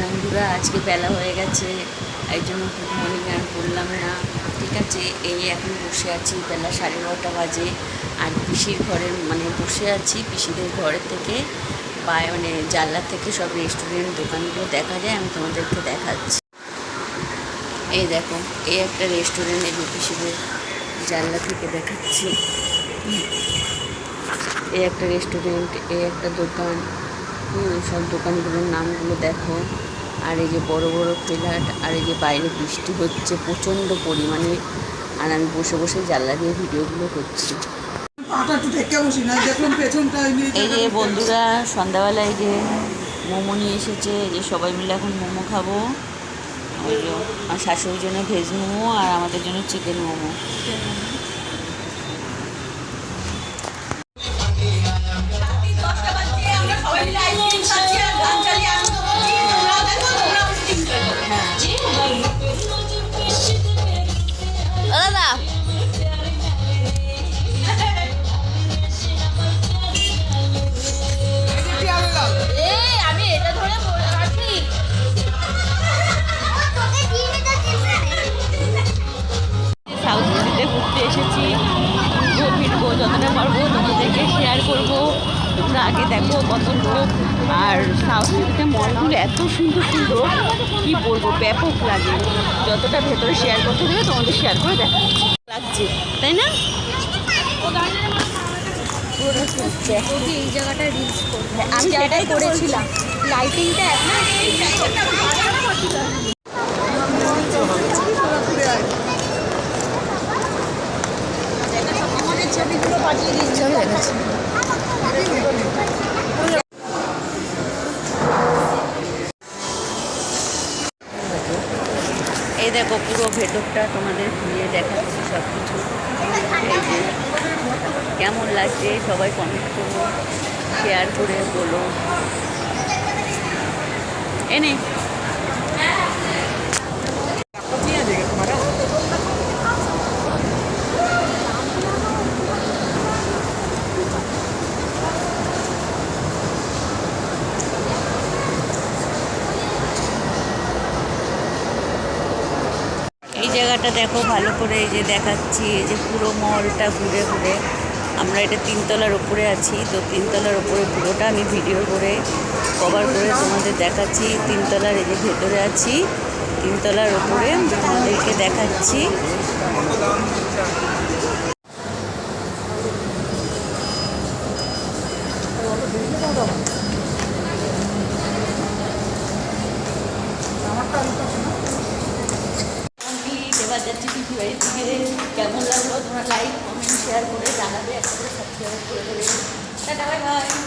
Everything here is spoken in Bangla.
বন্ধুরা, আজকে বেলা হয়ে গেছে, এই জন্য গুড মর্নিং আর বললাম না। ঠিক আছে, এই এখন বসে আছি, বেলা 12:30 বাজে। আর পিসির ঘরে মানে বসে আছি, পিসিদের ঘরের থেকে মানে জানলা থেকে সব রেস্টুরেন্ট দোকানগুলো দেখা যায়। আমি তোমাদেরকে দেখাচ্ছি। এই দেখো, এই একটা রেস্টুরেন্ট, এই পিসিদের জানলা থেকে দেখাচ্ছি। এই একটা রেস্টুরেন্ট, এই একটা দোকান, সব দোকানগুলোর নামগুলো দেখো। আর এই যে বড় বড় ফ্ল্যাট, আর এই যে বাইরে বৃষ্টি হচ্ছে প্রচণ্ড পরিমাণে। আর আমি বসে বসে জানলা দিয়ে ভিডিওগুলো করছি। এই যে বন্ধুরা, সন্ধ্যাবেলায় যে মোমো নিয়ে এসেছে, যে সবাই মিলে এখন মোমো খাবো। ওই যে আমার শাশুড়ির জন্য ভেজ মোমো, আর আমাদের জন্য চিকেন মোমো। দাদা আমি এটা ধরে রাখি। সাউথ সিটিতে ঘুরতে এসেছি, ফিরবো, যতটা পারবো তোমাদেরকে শেয়ার করবো। তোমরা আগে দেখো কত লোক। আর সাউথ সিটিতে মলগুলো এত সুন্দর সুন্দর, কি বলবো, ব্যাপক লাগে। যতটা ভেতরে শেয়ার করতে দেবে তোমাদের শেয়ার করে দেখা লাগছে, তাই না? এই জায়গাটা রিলস করবে, আমি সেটাই করেছিলাম। লাইটিংটা না ছবিগুলো পাঠিয়ে দিচ্ছে। এই দেখো, পুরো ভেতরটা তোমাদের ঘুরিয়ে দেখাচ্ছি সব কিছু। এই যে কেমন লাগছে সবাই কমেন্ট করো, শেয়ার করে বলো। এনে এই জায়গাটা দেখো ভালো করে, এই যে দেখাচ্ছি, এই যে পুরো মলটা ঘুরে ঘুরে। আমরা এটা 3 তলার ওপরে আছি, তো 3 তলার ওপরে পুরোটা আমি ভিডিও করে কভার করে তোমাদের দেখাচ্ছি। 3 তলার এই যে ভেতরে আছি, 3 তলার ওপরে তোমাদেরকে দেখাচ্ছি। এবার যাচ্ছি পিসি বাড়ির থেকে। কেমন লাগলো তোমরা লাইক কমেন্ট শেয়ার করে জানাবে, একটা করে সাবস্ক্রাইব করে দেবে। Tata, bye bye.